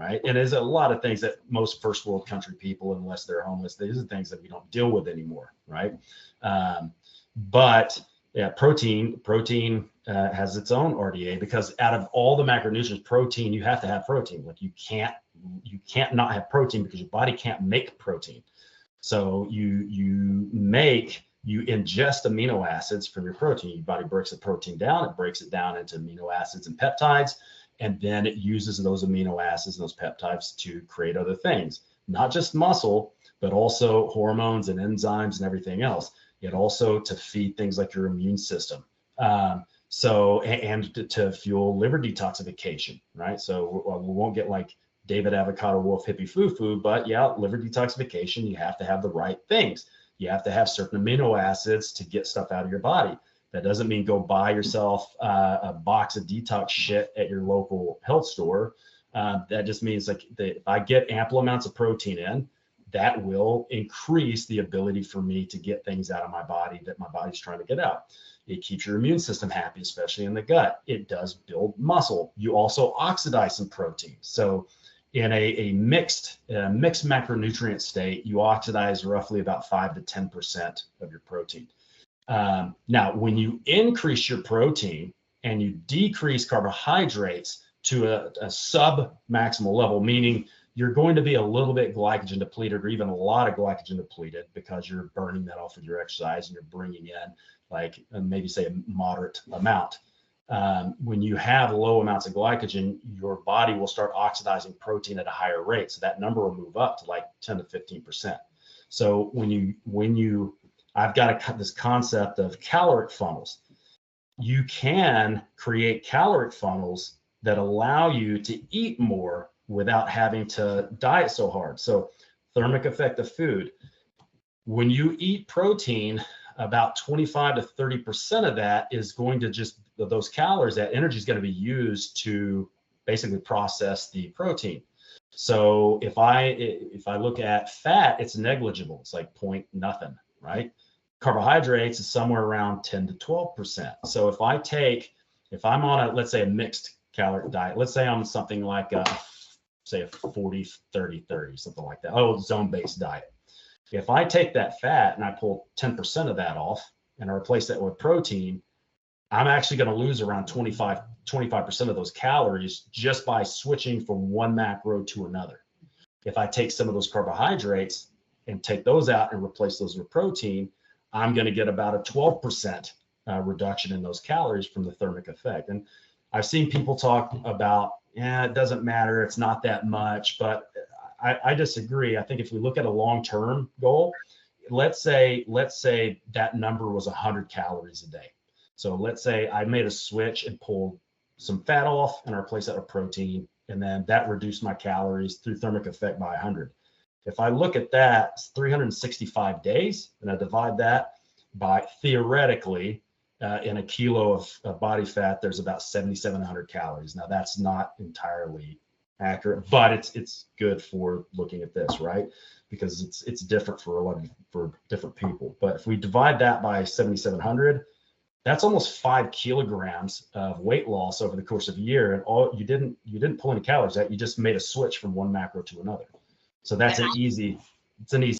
right? And there's a lot of things that most first world country people, unless they're homeless, these are things that we don't deal with anymore, right? But yeah, protein has its own RDA, because out of all the macronutrients, protein, you have to have protein. Like you can't not have protein, because your body can't make protein. So you ingest amino acids from your protein. Your body breaks the protein down. It breaks it down into amino acids and peptides, and then it uses those amino acids and those peptides to create other things, not just muscle, but also hormones and enzymes and everything else. Yet also to feed things like your immune system. And to fuel liver detoxification, right? So we won't get like David Avocado Wolf hippie foo-foo, but yeah, liver detoxification, you have to have the right things. You have to have certain amino acids to get stuff out of your body. That doesn't mean go buy yourself a box of detox shit at your local health store. That just means like if I get ample amounts of protein in, that will increase the ability for me to get things out of my body that my body's trying to get out. It keeps your immune system happy, especially in the gut. It does build muscle. You also oxidize some protein. So in a mixed macronutrient state, you oxidize roughly about 5 to 10% of your protein. Now, when you increase your protein and you decrease carbohydrates to a sub-maximal level, meaning you're going to be a little bit glycogen depleted, or even a lot of glycogen depleted, because you're burning that off with your exercise and you're bringing in like maybe say a moderate amount. When you have low amounts of glycogen, your body will start oxidizing protein at a higher rate. So that number will move up to like 10 to 15%. So I've got this concept of caloric funnels. You can create caloric funnels that allow you to eat more without having to diet so hard. So thermic effect of food. When you eat protein, about 25 to 30% of that is going to just, those calories, that energy is going to be used to basically process the protein. So if I look at fat, it's negligible. It's like point nothing, right? Carbohydrates is somewhere around 10 to 12%. So if I'm on let's say a mixed caloric diet, let's say I'm something like say a 40, 30, 30, something like that. Zone-based diet. If I take that fat and I pull 10% of that off and I replace that with protein, I'm actually going to lose around 25% of those calories just by switching from one macro to another. If I take some of those carbohydrates and take those out and replace those with protein, I'm going to get about a 12% reduction in those calories from the thermic effect. And I've seen people talk about, it doesn't matter, it's not that much, but I disagree. I think if we look at a long-term goal, let's say that number was 100 calories a day. So let's say I made a switch and pulled some fat off and I replaced that with protein, and then that reduced my calories through thermic effect by 100. If I look at that, it's 365 days, and I divide that by, theoretically, in a kilo of body fat, there's about 7,700 calories. Now that's not entirely accurate, but it's good for looking at this, right? Because it's different for different people. But if we divide that by 7,700, that's almost 5 kilograms of weight loss over the course of a year, and you didn't pull any calories out. You just made a switch from one macro to another. So that's an easy